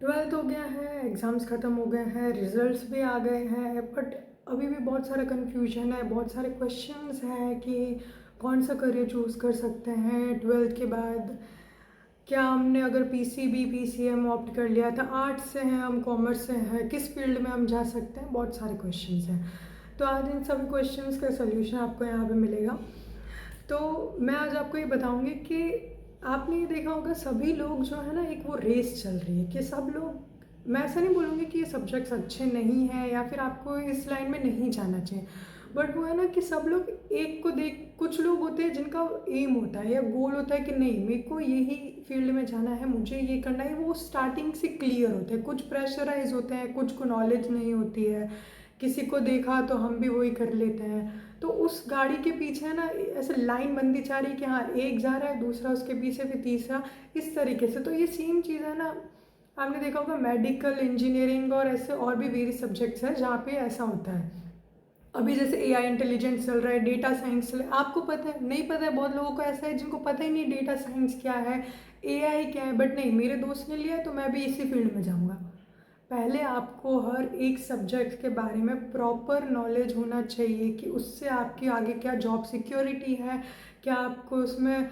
Twelfth हो गया है, एग्ज़ाम्स ख़त्म हो गए हैं, रिज़ल्ट्स भी आ गए हैं, बट अभी भी बहुत सारा कन्फ्यूजन है, बहुत सारे क्वेश्चंस हैं कि कौन सा करियर चूज़ कर सकते हैं ट्वेल्थ के बाद। क्या हमने अगर पीसीबी पीसीएम ऑप्ट कर लिया था, आर्ट्स से हैं हम, कॉमर्स से हैं, किस फील्ड में हम जा सकते हैं, बहुत सारे क्वेश्चंस हैं। तो आज इन सभी क्वेश्चंस का सोल्यूशन आपको यहाँ पे मिलेगा। तो मैं आज आपको ये बताऊंगी कि आपने ये देखा होगा, सभी लोग जो है ना, एक वो रेस चल रही है कि सब लोग, मैं ऐसा नहीं बोलूँगी कि ये सब्जेक्ट्स अच्छे नहीं हैं या फिर आपको इस लाइन में नहीं जाना चाहिए, बट वो है ना कि सब लोग एक को देख, कुछ लोग होते हैं जिनका एम होता है या गोल होता है कि नहीं, मेरे को यही फील्ड में जाना है, मुझे ये करना है, वो स्टार्टिंग से क्लियर होते हैं। कुछ प्रेशराइज होते हैं, कुछ को नॉलेज नहीं होती है, किसी को देखा तो हम भी वही कर लेते हैं। तो उस गाड़ी के पीछे है ना, ऐसे लाइन बंदी जा रही कि हाँ, एक जा रहा है, दूसरा उसके पीछे, फिर तीसरा, इस तरीके से। तो ये सेम चीज़ है ना, आपने देखा होगा मेडिकल, इंजीनियरिंग और ऐसे और भी वेरियस सब्जेक्ट्स हैं जहाँ पे ऐसा होता है। अभी जैसे एआई इंटेलिजेंस चल रहा है, डेटा साइंस चल रहा है, आपको पता है, नहीं पता है, बहुत लोगों को ऐसा है जिनको पता ही नहीं डेटा साइंस क्या है, एआई क्या है, बट नहीं, मेरे दोस्त ने लिया है तो मैं भी इसी फील्ड में जाऊँगा। पहले आपको हर एक सब्जेक्ट के बारे में प्रॉपर नॉलेज होना चाहिए कि उससे आपकी आगे क्या जॉब सिक्योरिटी है, क्या आपको उसमें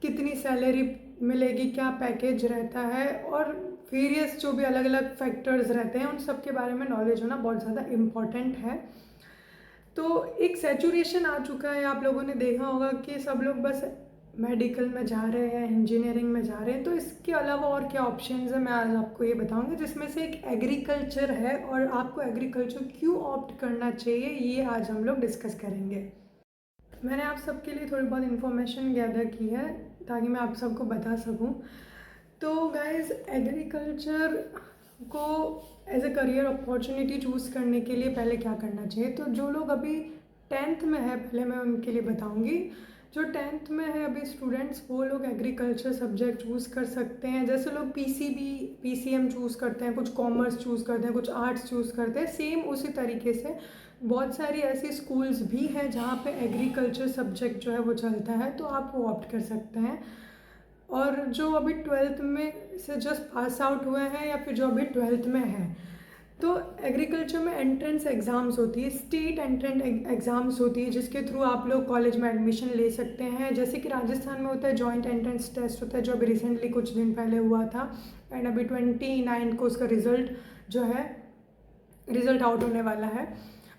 कितनी सैलरी मिलेगी, क्या पैकेज रहता है, और वेरियस जो भी अलग अलग फैक्टर्स रहते हैं, उन सब के बारे में नॉलेज होना बहुत ज़्यादा इम्पॉर्टेंट है। तो एक सैचुरेशन आ चुका है, आप लोगों ने देखा होगा कि सब लोग बस मेडिकल में जा रहे हैं, इंजीनियरिंग में जा रहे हैं। तो इसके अलावा और क्या ऑप्शंस है, मैं आज आपको ये बताऊंगी, जिसमें से एक एग्रीकल्चर है, और आपको एग्रीकल्चर क्यों ऑप्ट करना चाहिए ये आज हम लोग डिस्कस करेंगे। मैंने आप सबके लिए थोड़ी बहुत इन्फॉर्मेशन गैदर की है ताकि मैं आप सबको बता सकूं। तो गाइस, एग्रीकल्चर को as a career opportunity choose करने के लिए पहले क्या करना चाहिए, तो जो लोग अभी टेंथ में है, पहले मैं उनके लिए बताऊंगी। जो टेंथ में है अभी स्टूडेंट्स, वो लोग एग्रीकल्चर सब्जेक्ट चूज़ कर सकते हैं। जैसे लोग पीसीबी पीसीएम चूज़ करते हैं, कुछ कॉमर्स चूज़ करते हैं, कुछ आर्ट्स चूज़ करते हैं, सेम उसी तरीके से बहुत सारी ऐसी स्कूल्स भी हैं जहाँ पे एग्रीकल्चर सब्जेक्ट जो है वो चलता है, तो आप वो ऑप्ट कर सकते हैं। और जो अभी ट्वेल्थ में से जस्ट पास आउट हुए हैं या फिर जो अभी ट्वेल्थ में हैं, तो एग्रीकल्चर में एंट्रेंस एग्ज़ाम्स होती है, स्टेट एंट्रेंस एग्ज़ाम्स होती है, जिसके थ्रू आप लोग कॉलेज में एडमिशन ले सकते हैं। जैसे कि राजस्थान में होता है जॉइंट एंट्रेंस टेस्ट होता है, जो अभी रिसेंटली कुछ दिन पहले हुआ था, एंड अभी 29 को उसका रिज़ल्ट जो है, रिज़ल्ट आउट होने वाला है।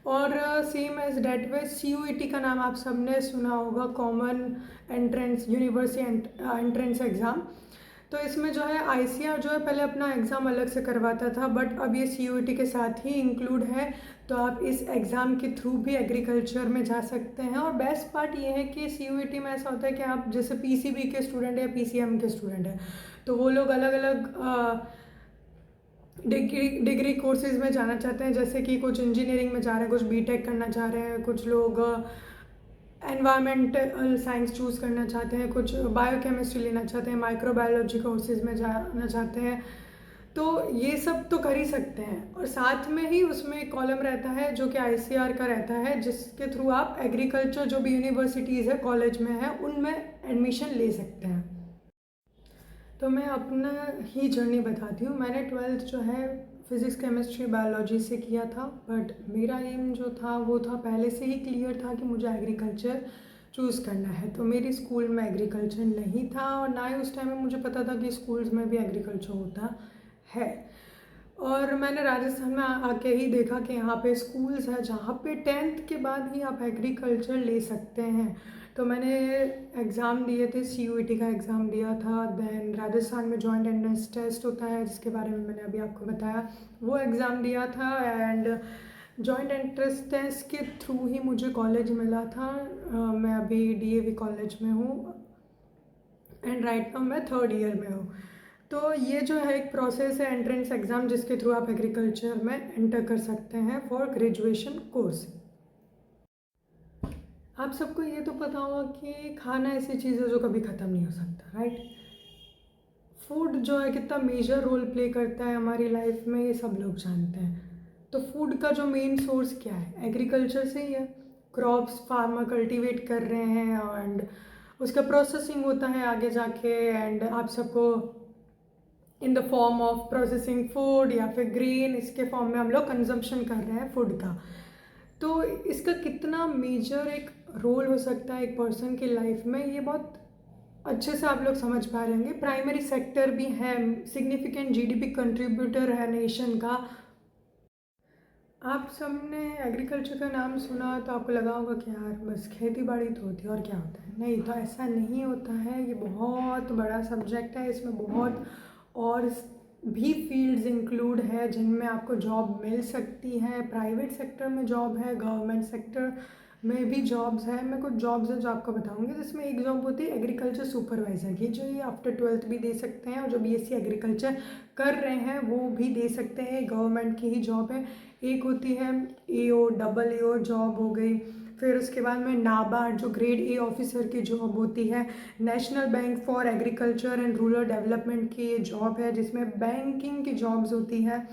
और सेम एज डेट वे सीयूईटी का नाम आप सबने सुना होगा, common entrance university entrance exam. तो इसमें जो है आईसीआर जो है पहले अपना एग्ज़ाम अलग से करवाता था, बट अब ये सीयूईटी के साथ ही इंक्लूड है। तो आप इस एग्ज़ाम के थ्रू भी एग्रीकल्चर में जा सकते हैं। और बेस्ट पार्ट ये है कि सीयूईटी में ऐसा होता है कि आप जैसे पीसीबी के स्टूडेंट है या पीसीएम के स्टूडेंट है, तो वो लोग अलग अलग डिग्री कोर्सेज में जाना चाहते हैं। जैसे कि कुछ इंजीनियरिंग में जा रहे हैं, कुछ बीटेक करना चाह रहे हैं, कुछ लोग एनवायरमेंटल साइंस चूज़ करना चाहते हैं, कुछ बायोकेमिस्ट्री लेना चाहते हैं, माइक्रोबायोलॉजी कोर्सेज में जाना चाहते हैं। तो ये सब तो कर ही सकते हैं, और साथ में ही उसमें एक कॉलम रहता है जो कि आईसीआर का रहता है, जिसके थ्रू आप एग्रीकल्चर जो भी यूनिवर्सिटीज़ है, कॉलेज में है, उनमें एडमिशन ले सकते हैं। तो मैं अपना ही जर्नी बताती हूँ। मैंने ट्वेल्थ जो है फिज़िक्स केमिस्ट्री बायोलॉजी से किया था, बट मेरा एम जो था वो था, पहले से ही क्लियर था कि मुझे एग्रीकल्चर चूज़ करना है। तो मेरी स्कूल में एग्रीकल्चर नहीं था, और ना ही उस टाइम में मुझे पता था कि स्कूल्स में भी एग्रीकल्चर होता है। और मैंने राजस्थान में आके ही देखा कि यहाँ पे स्कूल्स है जहाँ पे टेंथ के बाद ही आप एग्रीकल्चर ले सकते हैं। तो मैंने एग्ज़ाम दिए थे, सीयूईटी का एग्ज़ाम दिया था, देन राजस्थान में जॉइंट एंट्रेंस टेस्ट होता है जिसके बारे में मैंने अभी आपको बताया, वो एग्ज़ाम दिया था। एंड जॉइंट एंट्रेंस टेस्ट के थ्रू ही मुझे कॉलेज मिला था। मैं अभी डीएवी कॉलेज में हूँ, एंड राइट नाउ मैं थर्ड ईयर में हूँ। तो ये जो है एक प्रोसेस है एंट्रेंस एग्ज़ाम, जिसके थ्रू आप एग्रीकल्चर में एंटर कर सकते हैं फॉर ग्रेजुएशन कोर्स। आप सबको ये तो पता होगा कि खाना ऐसी चीज़ है जो कभी ख़त्म नहीं हो सकता, राइट। फूड जो है कितना मेजर रोल प्ले करता है हमारी लाइफ में, ये सब लोग जानते हैं। तो फूड का जो मेन सोर्स क्या है, एग्रीकल्चर से ही है। क्रॉप्स फार्मर कल्टीवेट कर रहे हैं, एंड उसका प्रोसेसिंग होता है आगे जाके, एंड आप सबको in the form of processing food या फिर ग्रेन, इसके फॉर्म में हम लोग कंजम्पशन कर रहे हैं फूड का। तो इसका कितना मेजर एक रोल हो सकता है एक पर्सन की लाइफ में, ये बहुत अच्छे से आप लोग समझ पा रहे होंगे। प्राइमरी सेक्टर भी है, सिग्निफिकेंट जीडीपी कंट्रीब्यूटर है नेशन का। आप सबने एग्रीकल्चर का नाम सुना तो आपको लगा होगा कि यार बस खेती बाड़ी तो होती है और क्या होता है। नहीं, तो ऐसा नहीं होता है। ये बहुत बड़ा सब्जेक्ट है, इसमें बहुत और भी फील्ड्स इंक्लूड है जिनमें आपको जॉब मिल सकती है। प्राइवेट सेक्टर में जॉब है, गवर्नमेंट सेक्टर में भी जॉब्स है। मैं कुछ जॉब्स हैं जो आपको बताऊंगी, जिसमें एक जॉब होती है एग्रीकल्चर सुपरवाइज़र की, जो ये आफ्टर 12th भी दे सकते हैं, और जो बीएससी एग्रीकल्चर कर रहे हैं वो भी दे सकते हैं। गवर्नमेंट की ही जॉब है। एक होती है एओ, डबल एओ जॉब हो गई। फिर उसके बाद में नाबार्ड, जो ग्रेड ए ऑफिसर की जॉब होती है। National bank for agriculture and rural development की ये जॉब है, जिसमें बैंकिंग की जॉब्स होती है।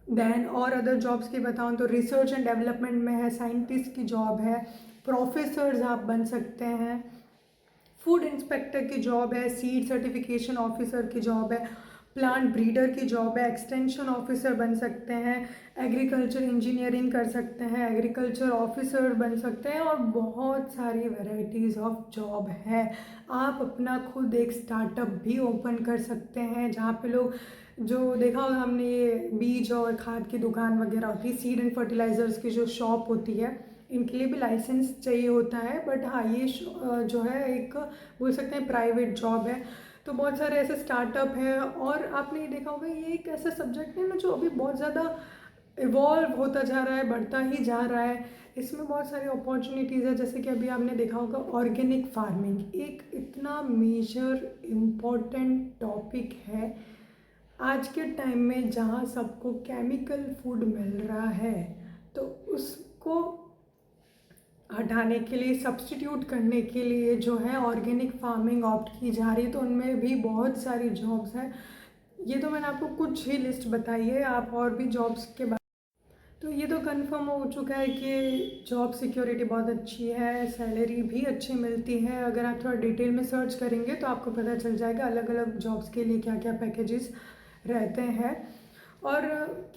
देन और अदर जॉब्स की बताऊँ तो रिसर्च एंड डेवलपमेंट में है, साइंटिस्ट की जॉब है, प्रोफेसर्स आप बन सकते हैं, फूड इंस्पेक्टर की जॉब है, सीड सर्टिफिकेशन ऑफिसर की जॉब है, प्लांट ब्रीडर की जॉब है, एक्सटेंशन ऑफिसर बन सकते हैं, एग्रीकल्चर इंजीनियरिंग कर सकते हैं, एग्रीकल्चर ऑफिसर बन सकते हैं, और बहुत सारी वैरायटीज़ ऑफ जॉब है। आप अपना खुद एक स्टार्टअप भी ओपन कर सकते हैं, जहाँ पे लोग, जो देखा होगा हमने, ये बीज और खाद की दुकान वगैरह होती है, सीड एंड फर्टिलाइजर्स की जो शॉप होती है, इनके लिए भी लाइसेंस चाहिए होता है। बट हाँ, ये जो है एक बोल सकते हैं प्राइवेट जॉब है। तो बहुत सारे ऐसे स्टार्टअप हैं। और आपने ये देखा होगा, ये एक ऐसा सब्जेक्ट है ना जो अभी बहुत ज़्यादा इवॉल्व होता जा रहा है, बढ़ता ही जा रहा है। इसमें बहुत सारी अपॉर्चुनिटीज़ है, जैसे कि अभी आपने देखा होगा ऑर्गेनिक फार्मिंग एक इतना मेजर इम्पॉर्टेंट टॉपिक है आज के टाइम में, जहाँ सबको केमिकल फूड मिल रहा है। तो उसको हटाने के लिए, सब्स्टिट्यूट करने के लिए जो है ऑर्गेनिक फार्मिंग ऑप्ट की जा रही है। तो उनमें भी बहुत सारी जॉब्स हैं। ये तो मैंने आपको कुछ ही लिस्ट बताई है, आप और भी जॉब्स के बारे। तो ये तो कंफर्म हो चुका है कि जॉब सिक्योरिटी बहुत अच्छी है, सैलरी भी अच्छी मिलती है। अगर आप थोड़ा डिटेल में सर्च करेंगे तो आपको पता चल जाएगा अलग अलग जॉब्स के लिए क्या क्या पैकेजेस रहते हैं। और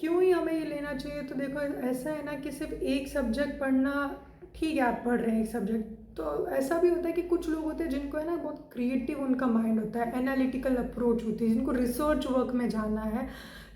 क्यों ही हमें ये लेना चाहिए, तो देखो ऐसा है ना कि सिर्फ एक सब्जेक्ट पढ़ना, ठीक है आप पढ़ रहे हैं एक सब्जेक्ट, तो ऐसा भी होता है कि कुछ लोग होते हैं जिनको है ना बहुत क्रिएटिव उनका माइंड होता है, एनालिटिकल अप्रोच होती है, जिनको रिसर्च वर्क में जाना है,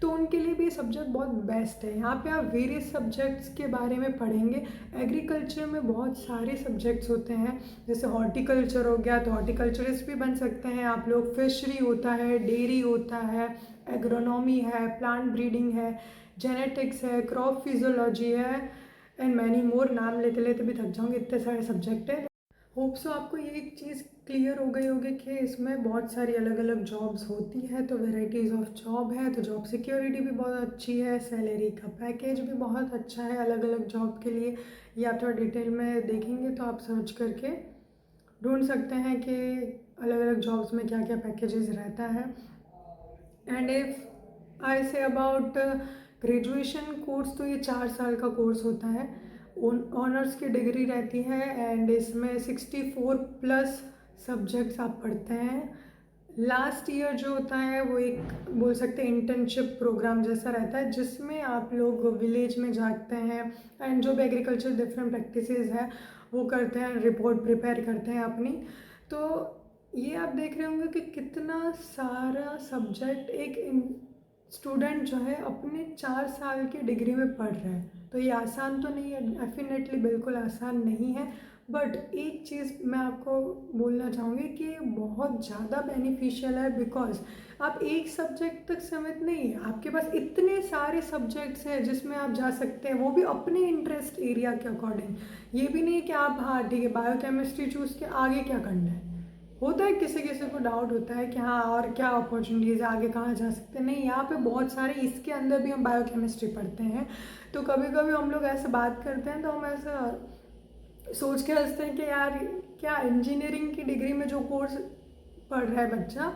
तो उनके लिए भी ये सब्जेक्ट बहुत बेस्ट है। यहाँ पे आप वेरियस सब्जेक्ट्स के बारे में पढ़ेंगे। एग्रीकल्चर में बहुत सारे सब्जेक्ट्स होते हैं, जैसे हॉर्टिकल्चर हो गया तो हॉर्टिकल्चरिस्ट भी बन सकते हैं आप लोग, फिशरी होता है, डेयरी होता है, एग्रोनॉमी है, प्लांट ब्रीडिंग है, जेनेटिक्स है, क्रॉप फिजियोलॉजी है, एंड मैनी मोर। नाम लेते लेते भी थक जाऊंगे, इतने सारे सब्जेक्ट है। होप सो आपको ये एक चीज़ क्लियर हो गई होगी कि इसमें बहुत सारी अलग अलग जॉब्स होती है, तो वेराइटीज़ ऑफ जॉब है, तो जॉब सिक्योरिटी भी बहुत अच्छी है, सैलरी का पैकेज भी बहुत अच्छा है अलग अलग जॉब के लिए। ये आप थोड़ा डिटेल में देखेंगे तो आप सर्च करके ढूंढ सकते हैं कि अलग अलग जॉब्स में क्या क्या पैकेजेस रहता है। And if I say about graduation course, तो ये 4 साल का कोर्स होता है, ऑनर्स की डिग्री रहती है, एंड इसमें 64 प्लस सब्जेक्ट्स आप पढ़ते हैं। लास्ट ईयर जो होता है वो एक बोल सकते हैं इंटर्नशिप प्रोग्राम जैसा रहता है, जिसमें आप लोग विलेज में जाते हैं एंड जो भी एग्रीकल्चर डिफरेंट प्रैक्टिसेस है वो करते हैं, रिपोर्ट प्रिपेयर करते हैं अपनी। तो ये आप देख रहे होंगे कि कितना सारा सब्जेक्ट एक स्टूडेंट जो है अपने 4 साल की डिग्री में पढ़ रहा है। तो ये आसान तो नहीं है, डेफिनेटली बिल्कुल आसान नहीं है। बट एक चीज़ मैं आपको बोलना चाहूँगी कि बहुत ज़्यादा बेनिफिशियल है, बिकॉज आप एक सब्जेक्ट तक सीमित नहीं है, आपके पास इतने सारे सब्जेक्ट्स हैं जिसमें आप जा सकते हैं, वो भी अपने इंटरेस्ट एरिया के अकॉर्डिंग। ये भी नहीं कि आप हाँ ठीक है बायोकेमिस्ट्री चूज़ के आगे क्या करना है। होता है किसी किसी को डाउट होता है कि हाँ और क्या अपॉर्चुनिटीज़ आगे कहाँ जा सकते हैं। नहीं, यहाँ पे बहुत सारे, इसके अंदर भी हम बायोकेमिस्ट्री पढ़ते हैं। तो कभी कभी हम लोग ऐसे बात करते हैं तो हम ऐसा सोच के हंसते हैं कि यार क्या इंजीनियरिंग की डिग्री में जो कोर्स पढ़ रहा है बच्चा,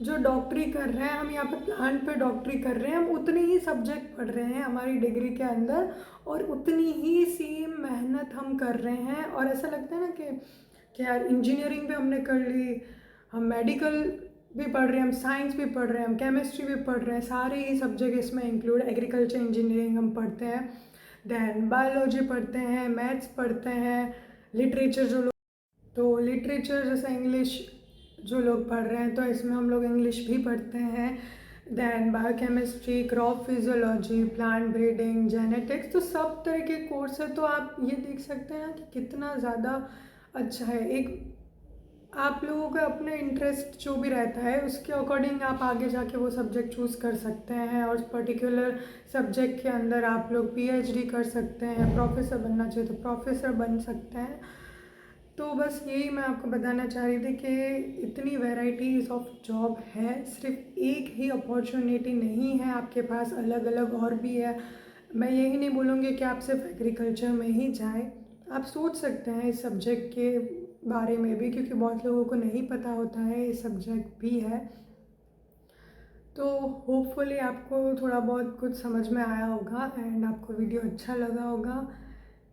जो डॉक्टरी कर रहे हैं, हम यहाँ पे प्लांट पे डॉक्टरी कर रहे हैं, हम उतने ही सब्जेक्ट पढ़ रहे हैं हमारी डिग्री के अंदर, और उतनी ही सेम मेहनत हम कर रहे हैं। और ऐसा लगता है ना कि यार इंजीनियरिंग भी हमने कर ली, हम मेडिकल भी पढ़ रहे हैं, हम साइंस भी पढ़ रहे हैं, हम केमिस्ट्री भी पढ़ रहे हैं, सारे ही सब्जेक्ट इसमें इंक्लूड, एग्रीकल्चर इंजीनियरिंग हम पढ़ते हैं, देन बायोलॉजी पढ़ते हैं, मैथ्स पढ़ते हैं, लिटरेचर जो लोग, तो लिटरेचर जैसे इंग्लिश जो लोग पढ़ रहे हैं तो इसमें हम लोग इंग्लिश भी पढ़ते हैं, then biochemistry, crop physiology, plant breeding, genetics, तो सब तरह के कोर्स है। तो आप ये देख सकते हैं कि कितना ज़्यादा अच्छा है। एक आप लोगों का अपना इंटरेस्ट जो भी रहता है उसके अकॉर्डिंग आप आगे जाके वो सब्जेक्ट चूज़ कर सकते हैं, और उस पर्टिकुलर सब्जेक्ट के अंदर आप लोग पीएचडी कर सकते हैं, प्रोफेसर बनना चाहिए तो प्रोफेसर बन सकते हैं। तो बस यही मैं आपको बताना चाह रही थी कि इतनी वैराइटीज़ ऑफ जॉब है, सिर्फ एक ही अपॉर्चुनिटी नहीं है आपके पास, अलग अलग और भी है। मैं यही नहीं बोलूँगी कि आप सिर्फ एग्रीकल्चर में ही जाएं, आप सोच सकते हैं इस सब्जेक्ट के बारे में भी, क्योंकि बहुत लोगों को नहीं पता होता है ये सब्जेक्ट भी है। तो होपफुली आपको थोड़ा बहुत कुछ समझ में आया होगा एंड आपको वीडियो अच्छा लगा होगा।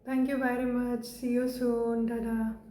Thank you very much, see you soon, Tata.